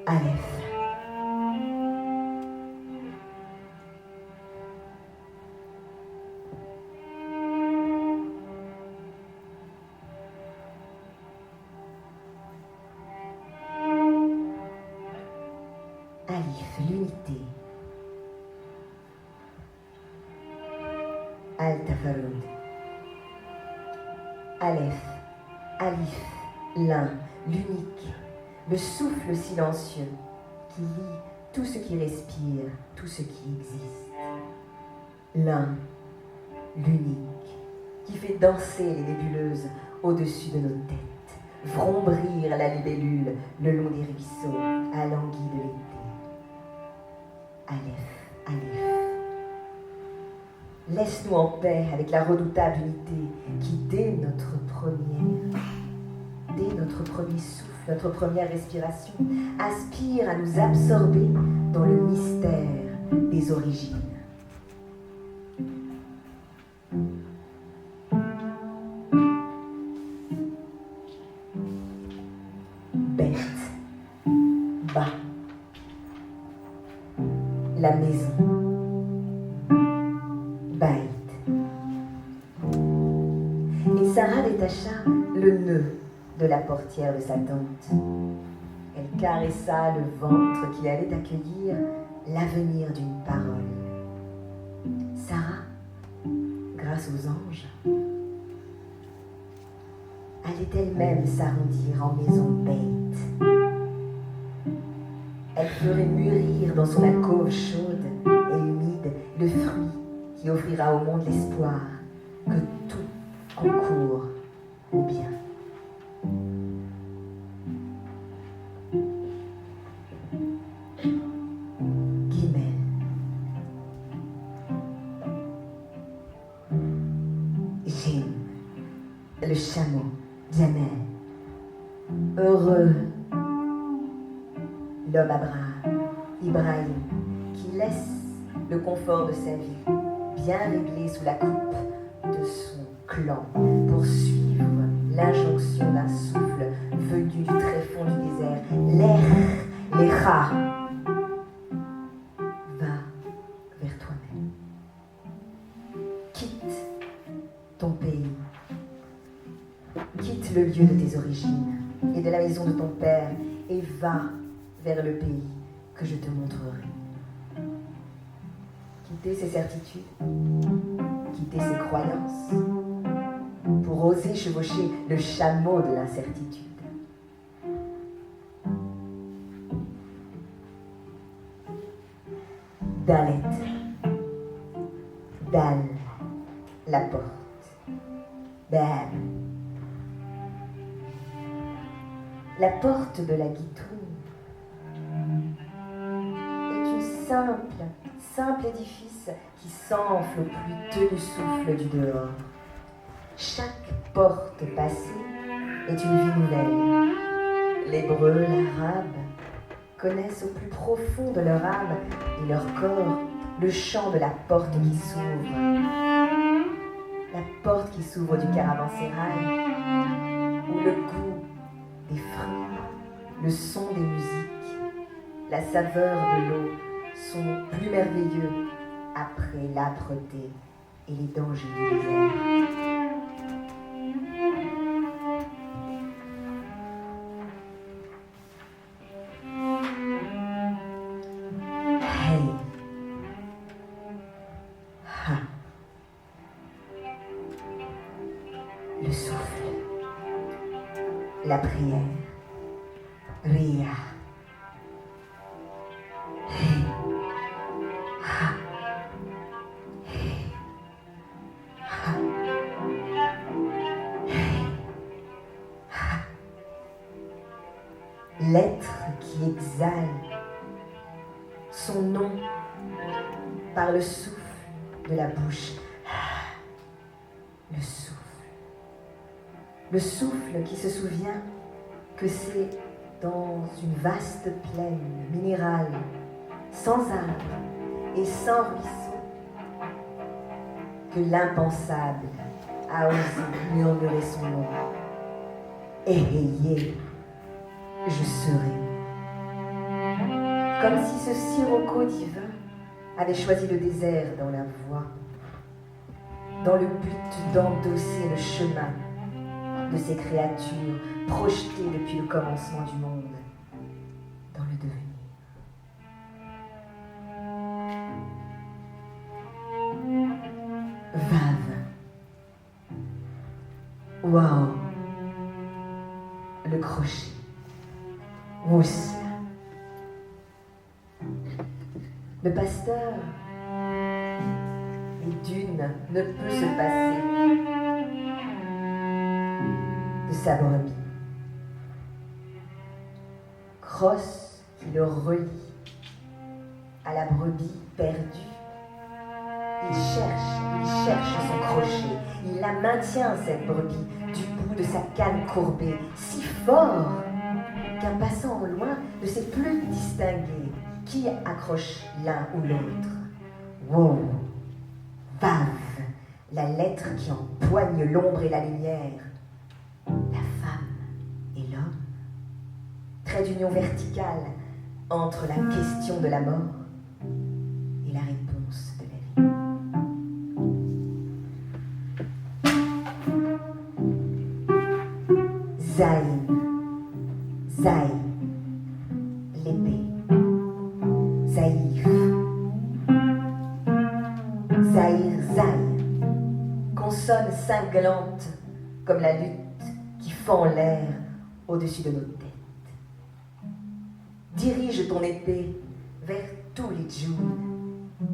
Aleph. Alif, l'unité. Al-Tafarud. Aleph, Alif, l'un, l'unique, le souffle silencieux qui lie tout ce qui respire, tout ce qui existe. L'un, l'unique, qui fait danser les nébuleuses au-dessus de nos têtes, vrombrir la libellule le long des ruisseaux à l'anguille de l'été. Aleph, Aleph. Laisse-nous en paix avec la redoutable unité qui, dès notre premier souffle, notre première respiration, aspire à nous absorber dans le mystère des origines. Bête, bas, la maison, Baït. Et Sarah détacha le nœud de la portière de sa tente. Elle caressa le ventre qui allait accueillir l'avenir d'une parole. Sarah, grâce aux anges, allait elle-même s'arrondir en maison Baït. Elle ferait mûrir dans son alcôve chaude et humide le fruit qui offrira au monde l'espoir que tout concourt au bien. Guimel. Jim, le chameau, Jamel. Heureux l'homme Abraham, Ibrahim, qui laisse le confort de sa vie bien réglé sous la coupe de son clan pour suivre l'injonction d'un souffle venu du tréfonds du désert. L'air, les rats. Va vers toi-même. Quitte ton pays. Quitte le lieu de tes origines et de la maison de ton père et va vers le pays que je te montrerai. Quitter ses certitudes, quitter ses croyances, pour oser chevaucher le chameau de l'incertitude. Dalet, Dal, la porte, Bal. La porte de la guitoune est une simple édifice qui s'enfle au plus tenu souffle du dehors. Chaque porte passée est une vie nouvelle. L'hébreu, l'arabe connaissent au plus profond de leur âme et leur corps le chant de la porte qui s'ouvre. La porte qui s'ouvre du caravansérail, où le goût des fruits, le son des musiques, la saveur de l'eau sont plus merveilleux après l'âpreté et les dangers du désert. Hey, ha, le souffle, la prière, Ria. Hey, ha, hey, ha, hey, ha. L'être qui exhale son nom par le souffle de la bouche. Le souffle. Le souffle qui se souvient que c'est dans une vaste plaine minérale, sans arbres et sans ruisseaux, que l'impensable a osé murmurer son nom. Éveillé, je serai. comme si ce sirocco divin avait choisi le désert dans la voie, dans le but d'endosser le chemin de ces créatures projetées depuis le commencement du monde dans le devenir. Vave. Wow. Le crochet. Mousseline. Le pasteur, les dunes, ne peut se passer de sa brebis. Crosse qui le relie à la brebis perdue. Il cherche son crochet, il la maintient, cette brebis, du bout de sa canne courbée, si fort qu'un passant au loin ne sait plus distinguer qui accroche l'un ou l'autre. Wow, Vav, la lettre qui empoigne l'ombre et la lumière, la femme et l'homme, trait d'union verticale entre la question de la mort et la réponse de la vie. Zaïn, Zaï, l'épée, Zaïr, Zaïr, Zaï, consonne cinglante comme la lutte qui fend l'air au-dessus de nos têtes. Dirige ton épée vers tous les djouns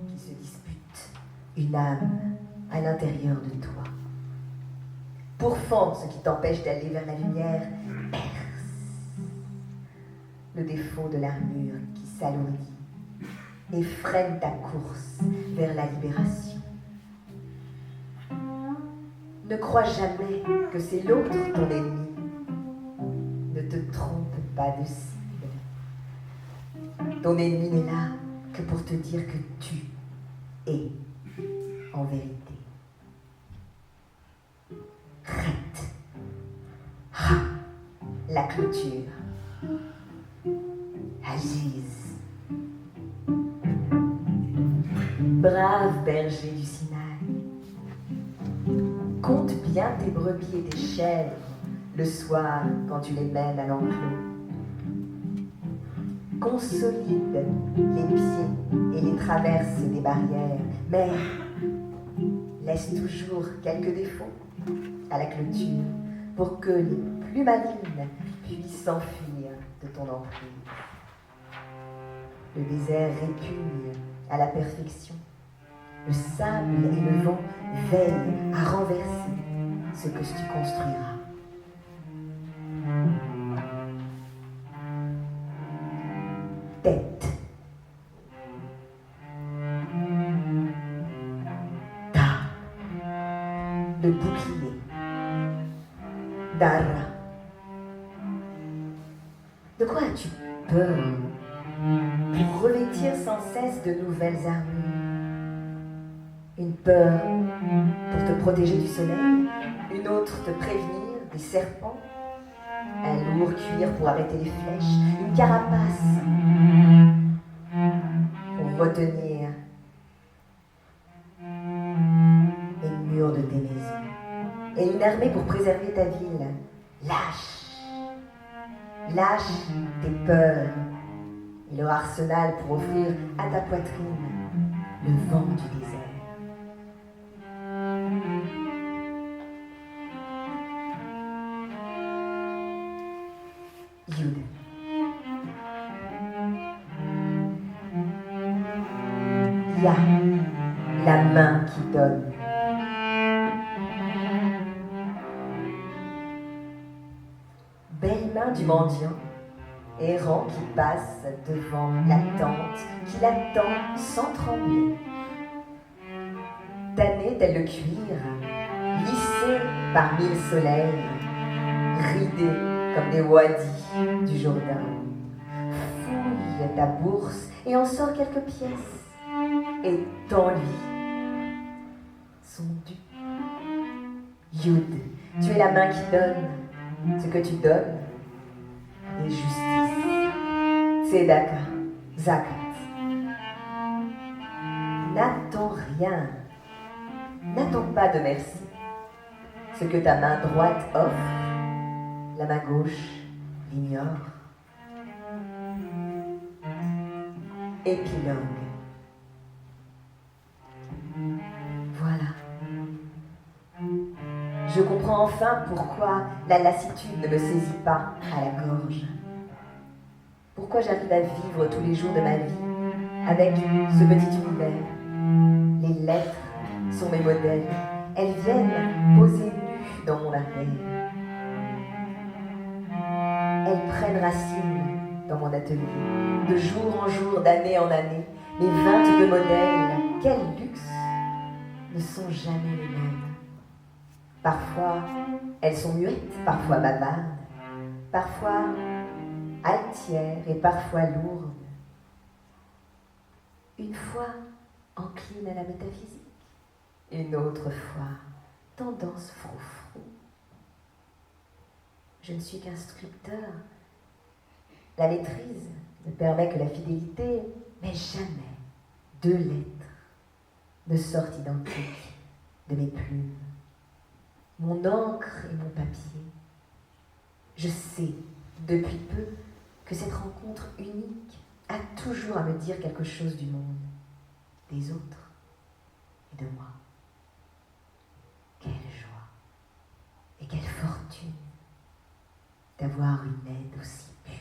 qui se disputent une âme à l'intérieur de toi. Pourfend ce qui t'empêche d'aller vers la lumière, perce le défaut de l'armure qui s'alourdit et freine ta course vers la libération. Ne crois jamais que c'est l'autre ton ennemi. Ne te trompe pas de cible. Ton ennemi n'est là que pour te dire que tu es en vérité. Rête. Ha, la clôture. Aziz. Brave berger du Sinaï, compte bien tes brebis et tes chèvres le soir quand tu les mènes à l'enclos. Consolide les pieds et les traverses des barrières, mais laisse toujours quelques défauts à la clôture pour que les plus malignes puissent s'enfuir de ton emprise. Le désert répugne à la perfection. Le sable et le vent veillent à renverser ce que tu construiras. Tête. Ta. Le bouclier. Dara. De quoi as-tu peur pour revêtir sans cesse de nouvelles armures? Une peur pour te protéger du soleil, une autre te prévenir des serpents, un lourd cuir pour arrêter les flèches, une carapace pour retenir les murs de tes maisons, et une armée pour préserver ta ville. Lâche, lâche tes peurs et leur arsenal pour offrir à ta poitrine le vent du désert. Yud. Ya, la main qui donne. Belle main du mendiant, errant qui passe devant la tente, qui l'attend sans trembler. Tannée tel le cuir, lissée par mille soleils, ridée comme des wadis du Jourdain. Fouille ta bourse et en sort quelques pièces, et tends-lui son dû. Yud, tu es la main qui donne. Ce que tu donnes est justice. Tzedaka, Zakat. N'attends rien. N'attends pas de merci. Ce que ta main droite offre, la main gauche l'ignore. Épilogue. Voilà. Je comprends enfin pourquoi la lassitude ne me saisit pas à la gorge. Pourquoi j'arrive à vivre tous les jours de ma vie avec ce petit univers. Les lettres sont mes modèles. Elles viennent poser nues dans mon arrière. Elles prennent racine dans mon atelier. De jour en jour, d'année en année, mes 22 modèles, quel luxe, ne sont jamais les mêmes. Parfois, elles sont muettes, parfois bavardes, parfois altières et parfois lourdes. Une fois encline à la métaphysique, une autre fois tendance froufrou. Je ne suis qu'instructeur. La maîtrise ne permet que la fidélité, mais jamais 2 lettres ne sortent identiques de mes plumes. Mon encre et mon papier. Je sais depuis peu que cette rencontre unique a toujours à me dire quelque chose du monde, des autres et de moi. Quelle joie et quelle fortune d'avoir une aide aussi pure.